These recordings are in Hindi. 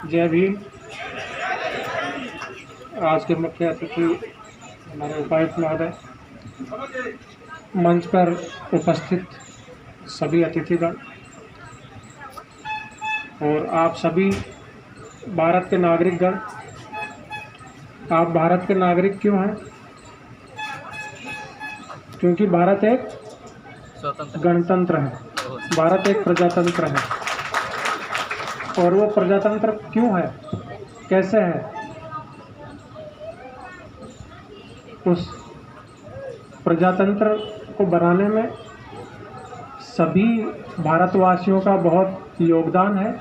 जय भीम। आज के मुख्य अतिथि हमारे उपायुक्त महोदय, मंच पर उपस्थित सभी अतिथिगण और आप सभी भारत के नागरिकगण। आप भारत के नागरिक क्यों हैं? क्योंकि भारत एक गणतंत्र है, भारत एक प्रजातंत्र है। और वो प्रजातंत्र क्यों है, कैसे है, उस प्रजातंत्र को बनाने में सभी भारतवासियों का बहुत योगदान है।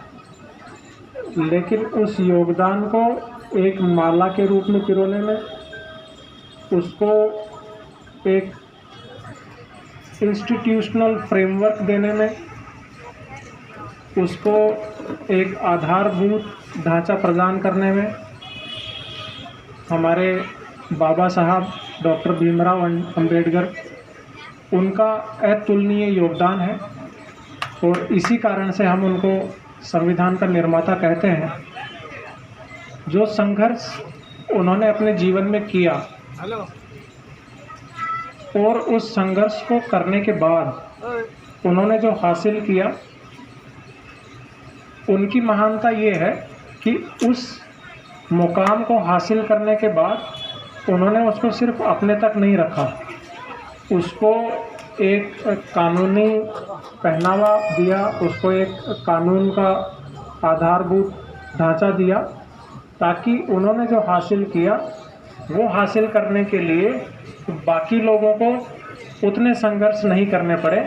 लेकिन उस योगदान को एक माला के रूप में पिरोने में, उसको एक इंस्टीट्यूशनल फ्रेमवर्क देने में, उसको एक आधारभूत ढांचा प्रदान करने में हमारे बाबा साहब डॉक्टर भीमराव अंबेडकर, उनका अतुलनीय योगदान है। और इसी कारण से हम उनको संविधान का निर्माता कहते हैं। जो संघर्ष उन्होंने अपने जीवन में किया और उस संघर्ष को करने के बाद उन्होंने जो हासिल किया, उनकी महानता ये है कि उस मुकाम को हासिल करने के बाद उन्होंने उसको सिर्फ अपने तक नहीं रखा, उसको एक कानूनी पहनावा दिया, उसको एक कानून का आधारभूत ढांचा दिया, ताकि उन्होंने जो हासिल किया वो हासिल करने के लिए बाकी लोगों को उतने संघर्ष नहीं करने पड़े,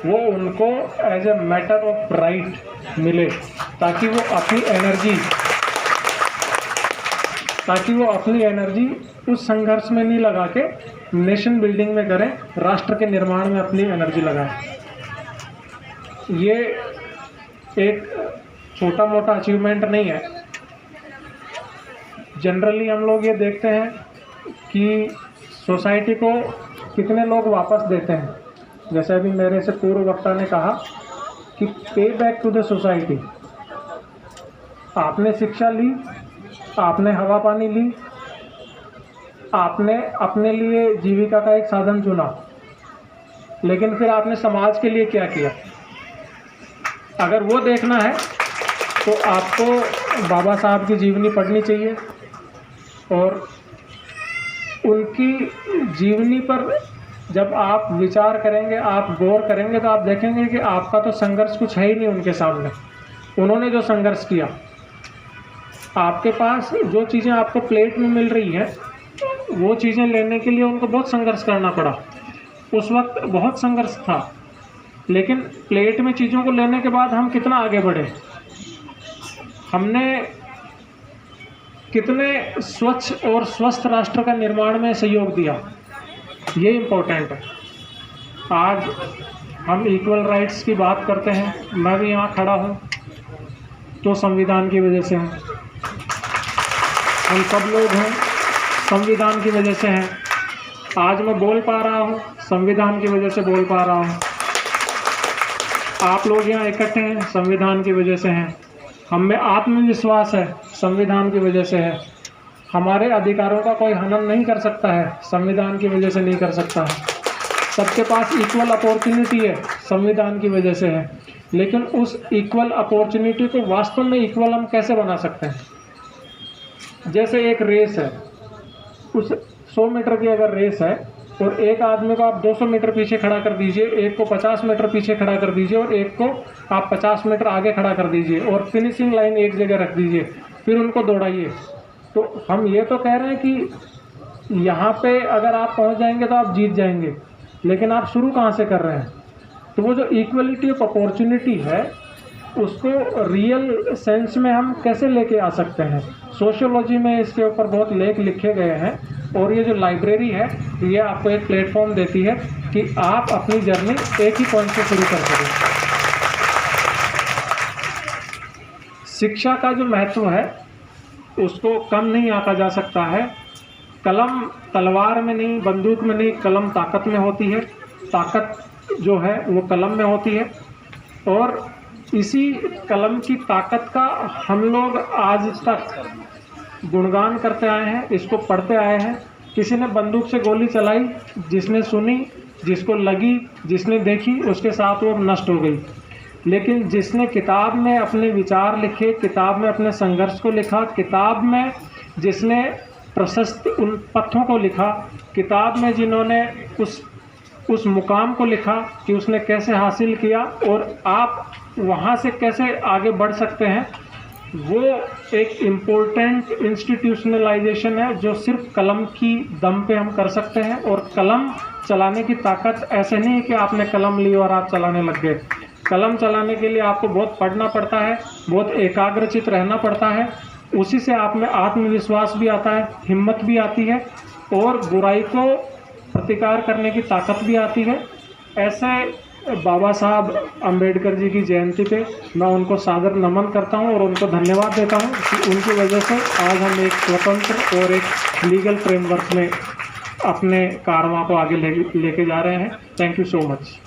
वो उनको as a matter of right मिले, ताकि वो अपनी एनर्जी उस संघर्ष में नहीं लगा के नेशन बिल्डिंग में करें, राष्ट्र के निर्माण में अपनी एनर्जी लगाएं। ये एक छोटा मोटा अचीवमेंट नहीं है। जनरली हम लोग ये देखते हैं कि सोसाइटी को कितने लोग वापस देते हैं। जैसे अभी मेरे से पूर्व वक्ता ने कहा कि पे बैक टू द सोसाइटी। आपने शिक्षा ली, आपने हवा पानी ली, आपने अपने लिए जीविका का एक साधन चुना, लेकिन फिर आपने समाज के लिए क्या किया? अगर वो देखना है तो आपको बाबा साहब की जीवनी पढ़नी चाहिए और उनकी जीवनी पर जब आप विचार करेंगे, आप गौर करेंगे, तो आप देखेंगे कि आपका तो संघर्ष कुछ है ही नहीं उनके सामने। उन्होंने जो संघर्ष किया, आपके पास जो चीज़ें आपको प्लेट में मिल रही हैं, वो चीज़ें लेने के लिए उनको बहुत संघर्ष करना पड़ा। उस वक्त बहुत संघर्ष था, लेकिन प्लेट में चीज़ों को लेने के बाद हम कितना आगे बढ़े, हमने कितने स्वच्छ और स्वस्थ राष्ट्र का निर्माण में सहयोग दिया, ये इम्पोर्टेंट है। आज हम इक्वल राइट्स की बात करते हैं, मैं भी यहाँ खड़ा हूँ तो संविधान की वजह से हूँ। हम सब लोग हैं, संविधान की वजह से हैं। आज मैं बोल पा रहा हूँ, संविधान की वजह से बोल पा रहा हूँ। आप लोग यहाँ इकट्ठे हैं, संविधान की वजह से हैं। हम में आत्मविश्वास है, संविधान की वजह से है। हमारे अधिकारों का कोई हनन नहीं कर सकता है, संविधान की वजह से नहीं कर सकता है। सबके पास इक्वल अपॉर्चुनिटी है, संविधान की वजह से है। लेकिन उस इक्वल अपॉर्चुनिटी को वास्तव में इक्वल हम कैसे बना सकते हैं? जैसे एक रेस है, उस 100 मीटर की अगर रेस है और एक आदमी को आप 200 मीटर पीछे खड़ा कर दीजिए, एक को 50 मीटर पीछे खड़ा कर दीजिए और एक को आप 50 मीटर आगे खड़ा कर दीजिए और फिनिशिंग लाइन एक जगह रख दीजिए, फिर उनको दौड़ाइए। तो हम ये तो कह रहे हैं कि यहाँ पे अगर आप पहुँच जाएंगे तो आप जीत जाएंगे, लेकिन आप शुरू कहाँ से कर रहे हैं? तो वो जो इक्वलिटी ऑफ अपॉर्चुनिटी है, उसको रियल सेंस में हम कैसे लेके आ सकते हैं? सोशियोलॉजी में इसके ऊपर बहुत लेख लिखे गए हैं और ये जो लाइब्रेरी है, ये आपको एक प्लेटफॉर्म देती है कि आप अपनी जर्नी एक ही पॉइंट से शुरू कर सकें। शिक्षा का जो महत्व है उसको कम नहीं आंका जा सकता है। कलम तलवार में नहीं, बंदूक में नहीं, कलम ताकत में होती है। ताकत जो है वो कलम में होती है। और इसी कलम की ताकत का हम लोग आज तक गुणगान करते आए हैं, इसको पढ़ते आए हैं। किसी ने बंदूक से गोली चलाई, जिसने सुनी, जिसको लगी, जिसने देखी, उसके साथ वो नष्ट हो गई। लेकिन जिसने किताब में अपने विचार लिखे, किताब में अपने संघर्ष को लिखा, किताब में जिसने प्रशस्त उन पथों को लिखा, किताब में जिन्होंने उस मुकाम को लिखा कि उसने कैसे हासिल किया और आप वहाँ से कैसे आगे बढ़ सकते हैं, वो एक इम्पोर्टेंट इंस्टीट्यूशनलाइजेशन है जो सिर्फ कलम की दम पे हम कर सकते हैं। और कलम चलाने की ताकत ऐसे नहीं है कि आपने कलम ली और आप चलाने लग गए। कलम चलाने के लिए आपको बहुत पढ़ना पड़ता है, बहुत एकाग्रचित रहना पड़ता है। उसी से आप में आत्मविश्वास भी आता है, हिम्मत भी आती है और बुराई को प्रतिकार करने की ताकत भी आती है। ऐसे बाबा साहब अंबेडकर जी की जयंती पे मैं उनको सादर नमन करता हूं और उनको धन्यवाद देता हूं कि उनकी वजह से आज हम एक स्वतंत्र और एक लीगल फ्रेमवर्क में अपने कारवां को आगे लेके जा रहे हैं। Thank you so much.